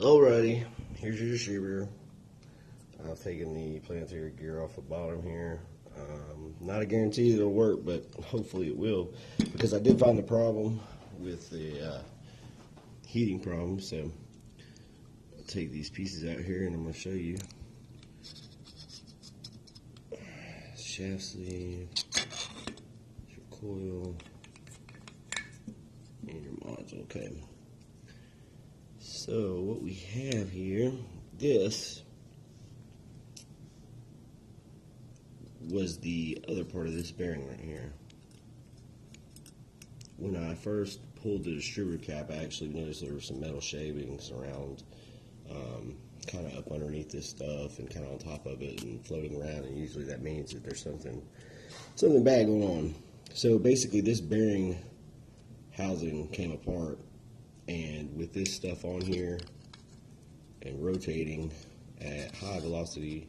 Alrighty, here's your distributor. I've taken the planetary gear off the bottom here. Not a guarantee that it'll work, but hopefully it will, because I did find a problem with the heating problem. So I'll take these pieces out here and I'm going to show you. Shaft sleeve, your coil, and your module. Okay. So what we have here, this was the other part of this bearing right here. When I first pulled the distributor cap, I actually noticed there were some metal shavings around, kind of up underneath this stuff and kind of on top of it and floating around, and usually that means that there's something bad going on. So basically this bearing housing came apart, and with this stuff on here and rotating at high velocity,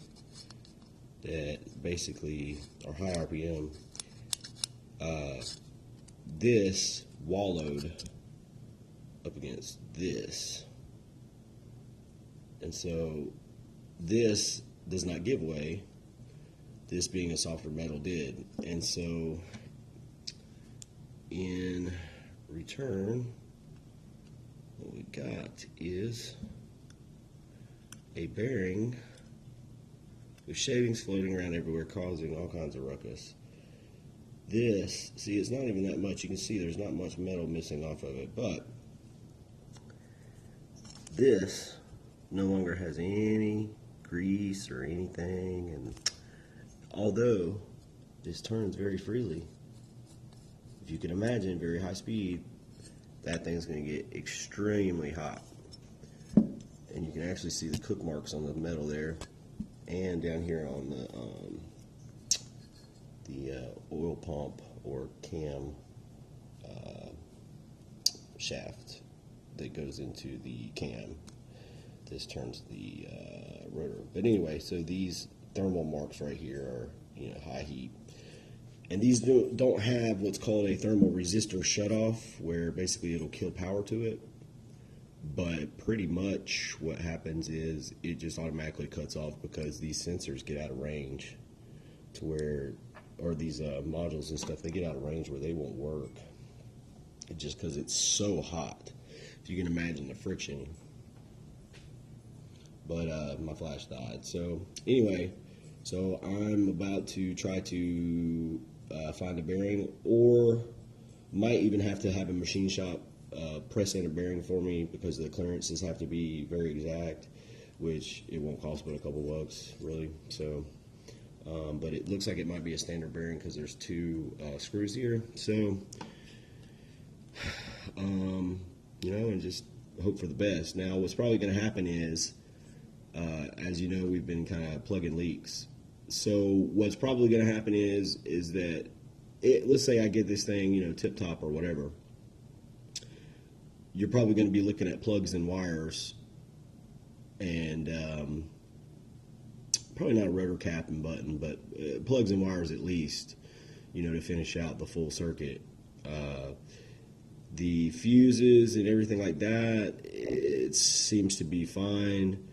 that basically, or high RPM, this wallowed up against this. And so this does not give way. This, being a softer metal, did. And so in return, what we got is a bearing with shavings floating around everywhere, causing all kinds of ruckus. This, see, it's not even that much. You can see there's not much metal missing off of it, but this no longer has any grease or anything, and although this turns very freely, if you can imagine, very high speed, that thing's going to get extremely hot. And you can actually see the cook marks on the metal there, and down here on the oil pump or cam shaft that goes into the cam. This turns the rotor. But anyway, so these thermal marks right here are, high heat. And these don't have what's called a thermal resistor shutoff, where basically it'll kill power to it. But pretty much what happens is it just automatically cuts off, because these sensors get out of range to where, or these modules and stuff, they get out of range where they won't work, just because it's so hot. If you can imagine the friction. But my flash died. So anyway, so I'm about to try to find a bearing, or might even have to have a machine shop press in a bearing for me, because the clearances have to be very exact, which it won't cost but a couple bucks really. So but it looks like it might be a standard bearing, because there's two screws here. So and just hope for the best. Now what's probably going to happen is, as you know, we've been kind of plugging leaks. So what's probably going to happen is that let's say I get this thing, tip top or whatever. You're probably going to be looking at plugs and wires, and probably not a rotor cap and button, but plugs and wires at least, to finish out the full circuit. The fuses and everything like that, it seems to be fine.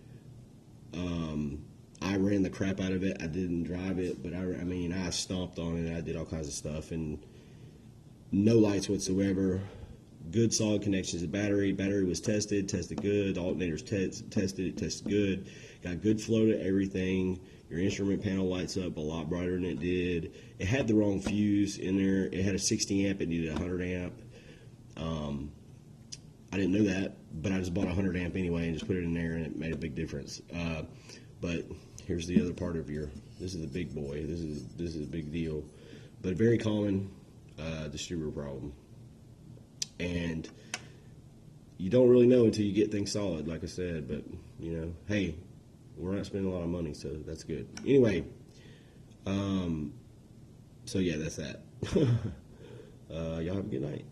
I ran the crap out of it. I didn't drive it, but I stomped on it. I did all kinds of stuff, and no lights whatsoever. Good solid connections to battery. Battery was tested good. Alternators tested good. Got good flow to everything. Your instrument panel lights up a lot brighter than it did. It had the wrong fuse in there. It had a 60 amp. It needed a 100 amp. I didn't know that, but I just bought a 100 amp anyway and just put it in there, and it made a big difference. But here's the other part of this is the big boy. This is a big deal, but a very common distributor problem. And you don't really know until you get things solid, like I said. But hey, we're not spending a lot of money, so that's good. Anyway, so yeah, that's that. Y'all have a good night.